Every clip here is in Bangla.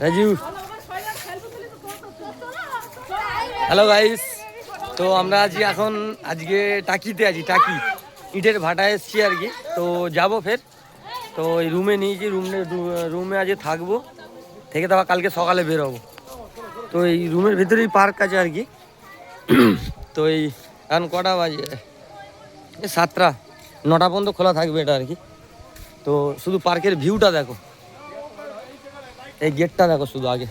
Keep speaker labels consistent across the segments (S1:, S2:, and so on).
S1: রাজু। হ্যালো গাইস, তো আমরা আজকে টাকিতে আছি, টাকি ইটের ভাটায় এসছি আর কি। তো যাব ফের, তো এই রুমে নিয়েছি, রুমে আজকে থাকবো, থেকে তো আবার কালকে সকালে বেরোবো। তো এই রুমের ভিতরেই পার্ক আছে আর কি। তো এই এখন কটা বাজে, 7টা, 9টা পর্যন্ত খোলা থাকবে এটা আর কি। তো শুধু পার্কের ভিউটা দেখো, এই গেটটা দেখো শুধু আগে।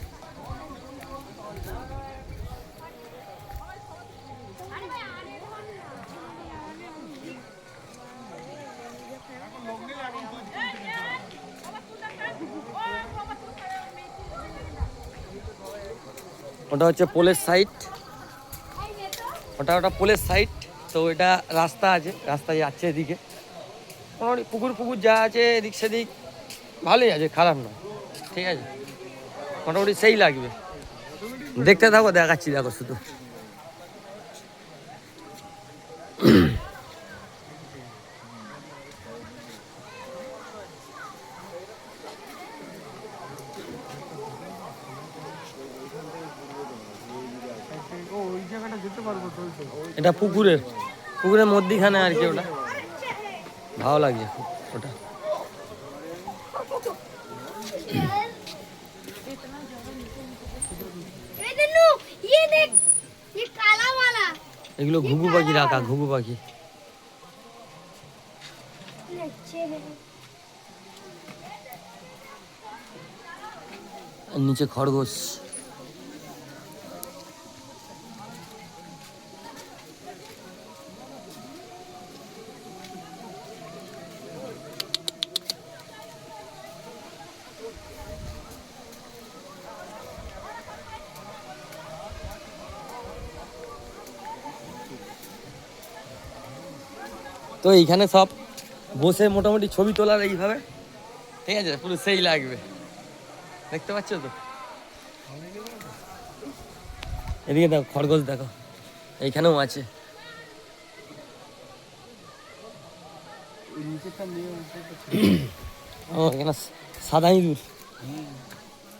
S1: ওটা হচ্ছে পোলের সাইড, ওটা পোলের সাইড। তো এটা রাস্তা আছে, রাস্তায় যাচ্ছে এদিকে মোটামুটি পুকুর যা আছে এদিক সেদিক ভালোই আছে, খারাপ না, ঠিক আছে, মোটামুটি সেই লাগবে। দেখতে থাকো, দেখাচ্ছি, দেখো শুধু। এটা পুকুরের মধ্যিখানে আর কি, ওটা ভালো লাগছে ওটা। এগুলো ঘুঘু পাখি রাখা, ঘুঘু পাখি। নিচে খরগোশ। তো এইখানে সব বসে মোটামুটি ছবি তোলার এইভাবে, ঠিক আছে, পুরো সেই লাগবে, দেখতে পাচ্ছ তো। এদিকে দেখো খরগোশ, দেখো এইখানেও আছে। ও এখানে সাদা ইঁদুর,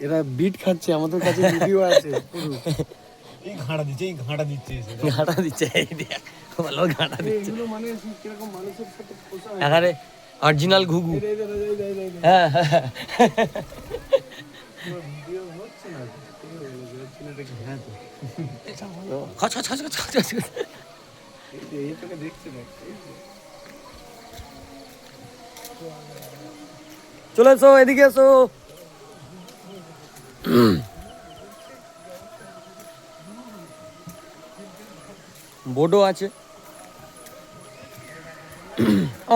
S2: এরা বিট খাচ্ছে, আমাদের কাছে ভিডিও আছে।
S3: ঘাড়া দিচ্ছে
S1: ঘাটা দিচ্ছে, এই দেখ ভালো ঘাটা দিচ্ছে।
S2: এগুলো মানে কিরকম মানুষের সাথে পোষা হয়।
S1: এখানে অরিজিনাল ঘুঘু। হ্যাঁ হ্যাঁ,
S2: ভিডিও হচ্ছে না, ছেলেটাকে হ্যাঁ তো
S1: খচ খচ খচ খচ খচ খচ।
S2: এই তোকে দেখছে না।
S1: চলে এসো, এদিকে এসো। বোটও আছে,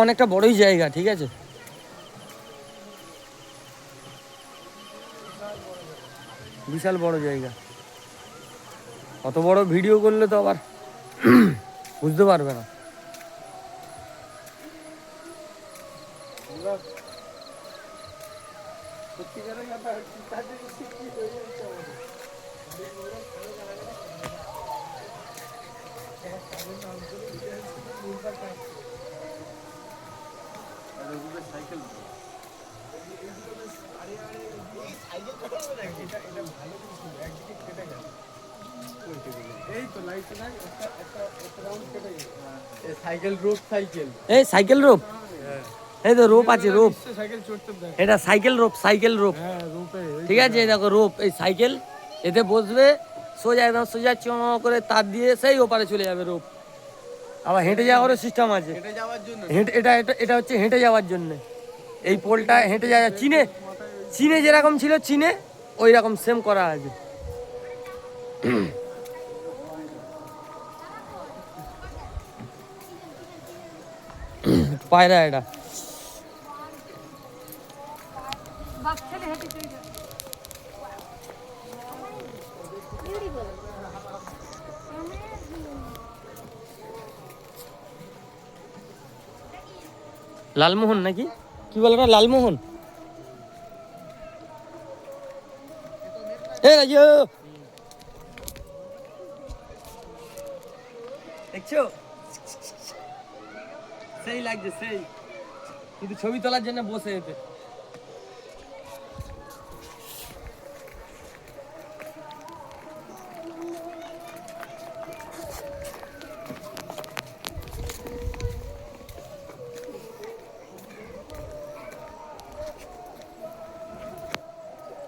S1: অনেকটা বড়ই জায়গা, ঠিক আছে। বিশাল বড় জায়গা, অত বড় ভিডিও করলে তো আবার বুঝতে পারবে না।
S2: সাইকেল রোপ, সাইকেল
S1: এই সাইকেল রোপ, এই তো রোপ আছে, রোপ।
S2: সাইকেল চড়তে দেয়।
S1: এটা সাইকেল রোপ, সাইকেল রোপ,
S2: হ্যাঁ রোপে,
S1: ঠিক আছে। এই দেখো রোপ, এই সাইকেল, এতে বসবে, সোজা একদম সোজা চ করে তার দিয়ে সেই ওপারে চলে যাবে রোপ। আবার হেঁটে যাওয়ারও সিস্টেম আছে,
S2: হেঁটে যাওয়ার জন্য।
S1: এটা হচ্ছে হেঁটে যাওয়ার জন্য। এই পোলটা হেঁটে যাওয়া, চীনে যেরকম ছিল, চীনে ওই রকম সেম করা আছে। পায়রা এটা, লালমোহন নাকি কি বলে, লালমোহন। দেখছো, সেই লাগছে, সেই কিন্তু ছবি তোলার জন্য বসে যেতে।